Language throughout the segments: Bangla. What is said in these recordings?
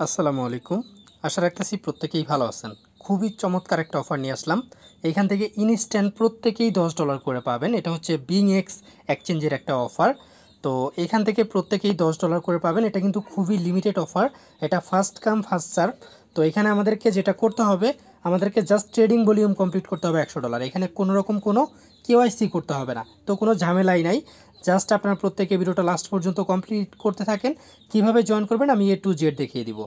আসসালামু আলাইকুম। আশা রাখতেছি প্রত্যেকেই ভালো আছেন। খুবই চমৎকার একটা অফার নিয়ে আসলাম। এখান থেকে ইনস্ট্যান্ট প্রত্যেকেই $10 করে পাবেন। এটা হচ্ছে বিংএক্স এক্সচেঞ্জের একটা অফার। তো এখান থেকে প্রত্যেকেই $10 করে পাবেন। এটা কিন্তু খুবই লিমিটেড অফার। এটা ফার্স্ট কাম ফার্স্ট সার্ভ। তো এখানে আমাদেরকে যেটা করতে হবে, আমাদেরকে জাস্ট ট্রেডিং ভলিউম কমপ্লিট করতে হবে $100। এখানে কোনো রকম কোনো কেওয়াইসি করতে হবে না। তো কোনো ঝামেলাই নাই। জাস্ট আপনারা প্রত্যেকে ভিডিওটা লাস্ট পর্যন্ত কমপ্লিট করতে থাকেন। কিভাবে জয়েন করবেন আমি A to Z দেখিয়ে দিব।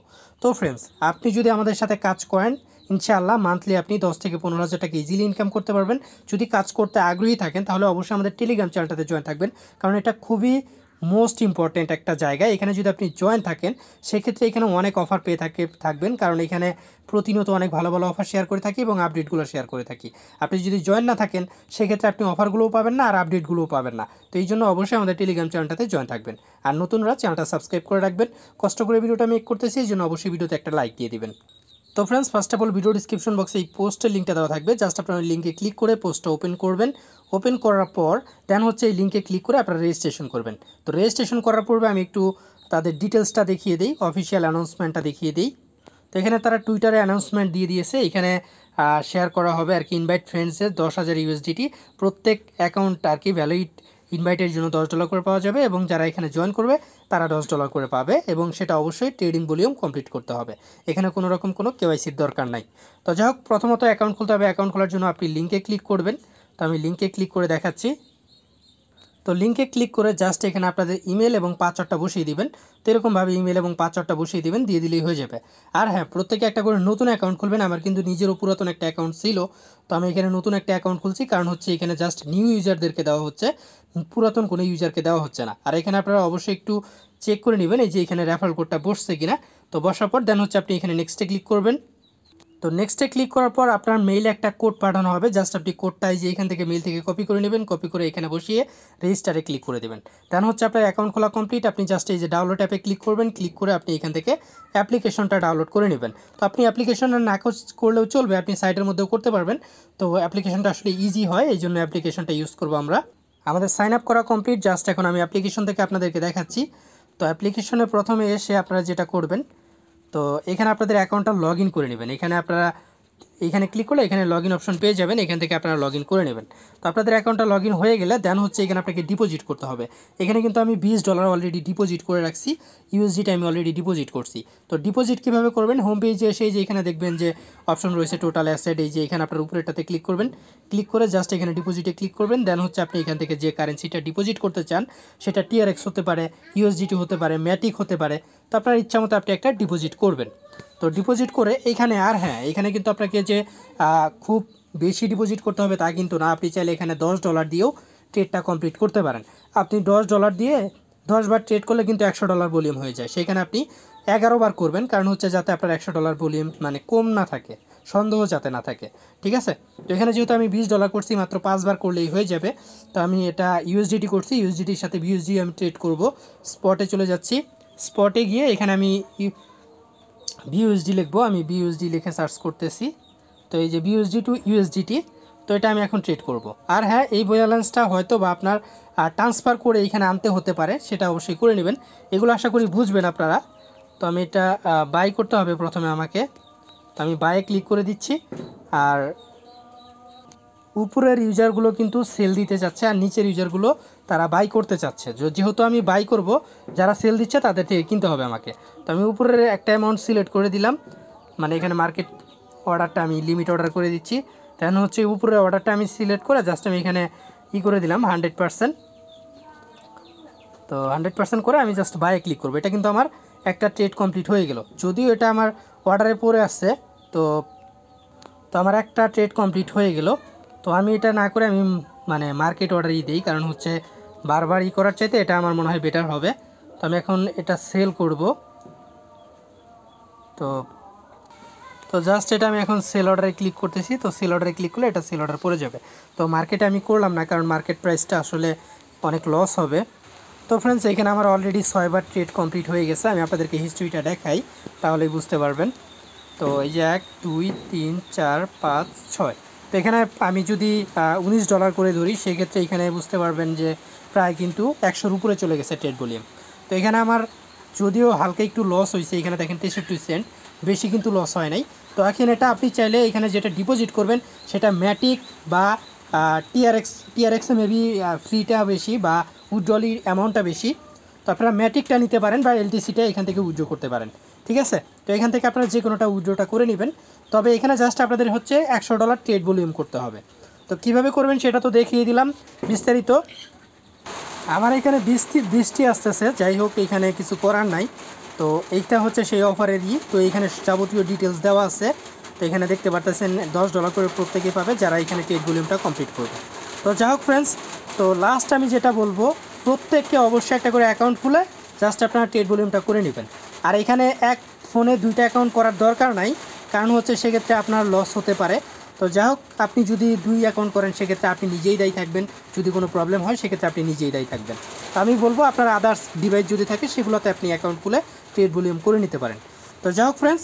তো ফ্রেন্ডস, আপনি যদি আমাদের সাথে কাজ করেন, ইনশাআল্লাহ মান্থলি আপনি 10 থেকে 15,000 টাকা ইজিলি ইনকাম করতে পারবেন। যদি কাজ করতে আগ্রহী থাকেন তাহলে অবশ্যই আমাদের টেলিগ্রাম চ্যানেলটাতে জয়েন থাকবেন, কারণ এটা খুবই মোস্ট ইম্পর্ট্যান্ট একটা জায়গা। এখানে যদি আপনি জয়েন থাকেন সেক্ষেত্রে এখানে অনেক অফার পেয়ে থাকবেন, কারণ এখানে প্রতিনিয়ত অনেক ভালো ভালো অফার শেয়ার করে থাকি এবং আপডেটগুলো শেয়ার করে থাকি। আপনি যদি জয়েন না থাকেন সেক্ষেত্রে আপনি অফারগুলোও পাবেন না আর আপডেটগুলোও পাবেন না। তো এই জন্য অবশ্যই আমাদের টেলিগ্রাম চ্যানেলটাতে জয়েন থাকবেন। আর নতুনরা চ্যানেলটা সাবস্ক্রাইব করে রাখবেন। কষ্ট করে ভিডিওটা মেক করতেছি, এই জন্য অবশ্যই ভিডিওতে একটা লাইক দিয়ে দিবেন। তো friends, first of all video description বক্সে এই পোস্টের লিঙ্কটা দেওয়া থাকবে। জাস্ট আপনারা লিঙ্কে ক্লিক করে পোস্টটা ওপেন করবেন। ওপেন করার পর দেন হচ্ছে এই লিঙ্কে ক্লিক করে আপনারা রেজিস্ট্রেশন করবেন। তো রেজিস্ট্রেশন করার পূর্বে আমি একটু তাদের ডিটেলসটা দেখিয়ে দিই, অফিসিয়াল অ্যানাউন্সমেন্টটা দেখিয়ে দিই। তো এখানে তারা টুইটারে অ্যানাউন্সমেন্ট দিয়ে দিয়েছে। এখানে শেয়ার করা হবে আর কি ইনভাইট ফ্রেন্ডসের 10,000 USDT প্রত্যেক অ্যাকাউন্ট আর কি ভ্যালিড ইনভাইটের জন্য $10 করে পাওয়া যাবে, এবং যারা এখানে জয়েন করবে তারা $10 করে পাবে, এবং সেটা অবশ্যই ট্রেডিং ভলিউম কমপ্লিট করতে হবে। এখানে কোনো রকম কোনো কেওয়াইসির দরকার নাই। তো যাই হোক, প্রথমত অ্যাকাউন্ট খুলতে হবে। অ্যাকাউন্ট খোলার জন্য আপনি লিঙ্কে ক্লিক করবেন। তো আমি লিঙ্কে ক্লিক করে দেখাচ্ছি। তো লিঙ্কে ক্লিক করে জাস্ট এখানে আপনাদের ইমেল এবং পাসওয়ার্ডটা বসিয়ে দিবেন। তো এরকমভাবে ইমেল এবং পাসওয়ার্ডটা বসিয়ে দিবেন, দিয়ে দিলেই হয়ে যাবে। আর হ্যাঁ, প্রত্যেকে একটা করে নতুন অ্যাকাউন্ট খুলবেন। আমার কিন্তু নিজেরও পুরাতন একটা অ্যাকাউন্ট ছিল, তো আমি এখানে নতুন একটা অ্যাকাউন্ট খুলছি, কারণ হচ্ছে এখানে জাস্ট নিউ ইউজারদেরকে দেওয়া হচ্ছে, পুরাতন কোনো ইউজারকে দেওয়া হচ্ছে না। আর এখানে আপনারা অবশ্যই একটু চেক করে নেবেন এই যে এখানে রেফারেল কোডটা বসছে কিনা। তো বসার পর দেন হচ্ছে আপনি এখানে নেক্সটে ক্লিক করবেন। তো নেক্সটে ক্লিক করার পর আপনার মেইলে একটা কোড পাঠানো হবে। জাস্ট আপনি কোডটা এই যে এখান থেকে মেইল থেকে কপি করে নেবেন, কপি করে এখানে বসিয়ে রেজিস্টারে ক্লিক করে দেবেন। দেন হচ্ছে আপনার অ্যাকাউন্ট খোলা কমপ্লিট। আপনি জাস্ট এই যে ডাউনলোড অ্যাপে ক্লিক করবেন, ক্লিক করে আপনি এখান থেকে অ্যাপ্লিকেশনটা ডাউনলোড করে নেবেন। তো আপনি অ্যাপ্লিকেশন না করলেও চলবে, আপনি সাইটের মধ্যেও করতে পারবেন। তো অ্যাপ্লিকেশনটা আসলে ইজি হয়, এই জন্য অ্যাপ্লিকেশনটা ইউজ করবো আমরা। আমাদের সাইন আপ করা কমপ্লিট। জাস্ট এখন আমি অ্যাপ্লিকেশন থেকে আপনাদেরকে দেখাচ্ছি। তো অ্যাপ্লিকেশনে প্রথমে এসে আপনারা যেটা করবেন, তো এখানে আপনাদের অ্যাকাউন্টটা লগ ইন করে নেবেন। এখানে ক্লিক করলে এখানে লগ ইন অপশন পেয়ে যাবেন, এখান থেকে আপনারা লগ ইন করে নেবেন। তো আপনাদের অ্যাকাউন্টটা লগ ইন হয়ে গেলে দেন হচ্ছে এখানে আপনাকে ডিপোজিট করতে হবে। এখানে কিন্তু আমি $20 অলরেডি ডিপোজিট করে রাখছি, USDT আমি অলরেডি ডিপোজিট করছি। তো ডিপোজিট কীভাবে করবেন, হোম পেজে এসে যে এখানে দেখবেন যে অপশন রয়েছে টোটাল অ্যাসেট, এই যে এখানে আপনার উপরেটাতে ক্লিক করবেন। ক্লিক করে জাস্ট এখানে ডিপোজিটে ক্লিক করবেন। দেন হচ্ছে আপনি এখান থেকে যে কারেন্সিটা ডিপোজিট করতে চান, সেটা TRX হতে পারে, USDT হতে পারে, ম্যাটিক হতে পারে। তো আপনার ইচ্ছা মতো আপনি একটা ডিপোজিট করবেন। তো ডিপোজিট করে এখানে, আর হ্যাঁ, এখানে কিন্তু আপনাকে যে খুব বেশি ডিপোজিট করতে হবে তা কিন্তু না। আপনি চাইলে এখানে $10 দিয়েও ট্রেডটা কমপ্লিট করতে পারেন। আপনি $10 দিয়ে 10 বার ট্রেড করলে কিন্তু $100 ভলিউম হয়ে যায়। সেখানে আপনি 11 বার করবেন, কারণ হচ্ছে যাতে আপনার $100 ভলিউম মানে কম না থাকে, সন্দেহ যাতে না থাকে। ঠিক আছে। তো এখানে যেহেতু আমি $20 করছি, মাত্র 5 বার করলেই হয়ে যাবে। তো আমি এটা USDT করছি, USDTর সাথে BUSD আমি ট্রেড করব। স্পটে চলে যাচ্ছি। স্পটে গিয়ে এখানে আমি BUSD লিখবো। আমি BUSD লিখে সার্চ করতেছি। তো এই যে BUSD টু USDT, তো এটা আমি এখন ট্রেড করব। আর হ্যাঁ, এই ব্যালেন্সটা হয়তো বা আপনার ট্রান্সফার করে এখানে আনতে হতে পারে, সেটা অবশ্যই করে নেবেন। এগুলো আশা করি বুঝবেন আপনারা। তো আমি এটা বাই করতে হবে প্রথমে আমাকে। তো আমি বাইয়ে ক্লিক করে দিচ্ছি। আর উপরের ইউজারগুলো কিন্তু সেল দিতে চাচ্ছে, আর নিচের ইউজারগুলো তারা বাই করতে চাচ্ছে। যেহেতু আমি বাই করব, যারা সেল দিচ্ছে তাদের থেকে কিনতে হবে আমাকে। তো আমি উপরের একটা অ্যামাউন্ট সিলেক্ট করে দিলাম, মানে এখানে মার্কেট অর্ডারটা আমি লিমিট অর্ডার করে দিচ্ছি। দেন হচ্ছে উপরের অর্ডারটা আমি সিলেক্ট করে জাস্ট আমি এখানে করে দিলাম 100%। তো 100% করে আমি জাস্ট বাইয়ে ক্লিক করবো। এটা কিন্তু আমার একটা ট্রেড কমপ্লিট হয়ে গেল, যদিও এটা আমার অর্ডারে পড়ে আসছে। তো আমার একটা ট্রেড কমপ্লিট হয়ে গেল। তো আমি এটা না করে আমি মানে মার্কেট অর্ডারই দিই, কারণ হচ্ছে বারবার করার চাইতে এটা আমার মনে হয় বেটার হবে। তো আমি এখন এটা সেল করব। তো জাস্ট এটা আমি এখন সেল অর্ডারে ক্লিক করতেছি। তো সেল অর্ডারে ক্লিক করলে এটা সেল অর্ডার পড়ে যাবে। তো মার্কেটে আমি করলাম না, কারণ মার্কেট প্রাইসটা আসলে অনেক লস হবে। তো ফ্রেন্ডস, এখানে আমার অলরেডি 6 বার ট্রেড কমপ্লিট হয়ে গেছে। আমি আপনাদেরকে হিস্ট্রিটা দেখাই, তাহলেই বুঝতে পারবেন। তো এই যে 1 2 3 4 5 6, তো এখানে আমি যদি $19 করে ধরি, সেক্ষেত্রে এখানে বুঝতে পারবেন যে প্রায় কিন্তু 100-র উপরে চলে গেছে ট্রেড ভলিউম। তো এখানে আমার যদিও হালকা একটু লস হয়েছে, এখানে দেখেন 63 সেন্ট, বেশি কিন্তু লস হয় নাই। তো এখন এটা আপনি চাইলে এখানে যেটা ডিপোজিট করবেন সেটা ম্যাটিক বা টিআরএক্সে মেবি ফ্রিটা বেশি বা উইথড্রলি অ্যামাউন্টটা বেশি। তো আপনারা ম্যাটিকটা নিতে পারেন বা এলটিসিটা এখান থেকে উইথড্র করতে পারেন, ঠিক আছে। তো এখান থেকে আপনারা যে কোনোটা উইথড্রটা করে নেবেন। তবে এখানে জাস্ট আপনাদের হচ্ছে $100 ট্রেড ভলিউম করতে হবে। তো কীভাবে করবেন সেটা তো দেখিয়ে দিলাম বিস্তারিত। আমার এখানে বৃষ্টি আসতেছে, যাই হোক এখানে কিছু করার নাই। তো এইটা হচ্ছে সেই অফারেরই। তো এখানে যাবতীয় ডিটেলস দেওয়া আছে। তো এখানে দেখতে পারতেছেন $10 করে প্রত্যেকে পাবে যারা এখানে ট্রেড ভলিউমটা কমপ্লিট করবে। তো যাই হোক ফ্রেন্ডস, তো লাস্ট আমি যেটা বলবো, প্রত্যেককে অবশ্যই একটা করে অ্যাকাউন্ট খুলে জাস্ট আপনারা ট্রেড ভলিউমটা করে নেবেন। আর এখানে এক ফোনে 2টা অ্যাকাউন্ট করার দরকার নাই, কারণ হচ্ছে সেক্ষেত্রে আপনার লস হতে পারে। তো যাই হোক, আপনি যদি 2 অ্যাকাউন্ট করেন সেক্ষেত্রে আপনি নিজেই দায়ী থাকবেন। যদি কোনো প্রবলেম হয় সেক্ষেত্রে আপনি নিজেই দায়ী থাকবেন। তো আমি বলবো আপনার আদার্স ডিভাইস যদি থাকে সেগুলোতে আপনি অ্যাকাউন্ট খুলে ট্রেড ভলিউম করে নিতে পারেন। তো যাই হোক ফ্রেন্ডস,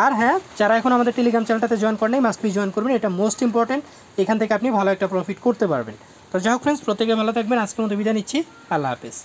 আর হ্যাঁ, যারা এখন আমাদের টেলিগ্রাম চ্যানেলটাতে জয়েন করেন নাই মাস্ট বি জয়েন করবেন, এটা মোস্ট ইম্পর্টেন্ট। এখান থেকে আপনি ভালো একটা প্রফিট করতে পারবেন। তো যাই হোক ফ্রেন্ডস, প্রত্যেকে ভালো থাকবেন। আজকের মতো বিদায় নিচ্ছি। আল্লাহ হাফেজ।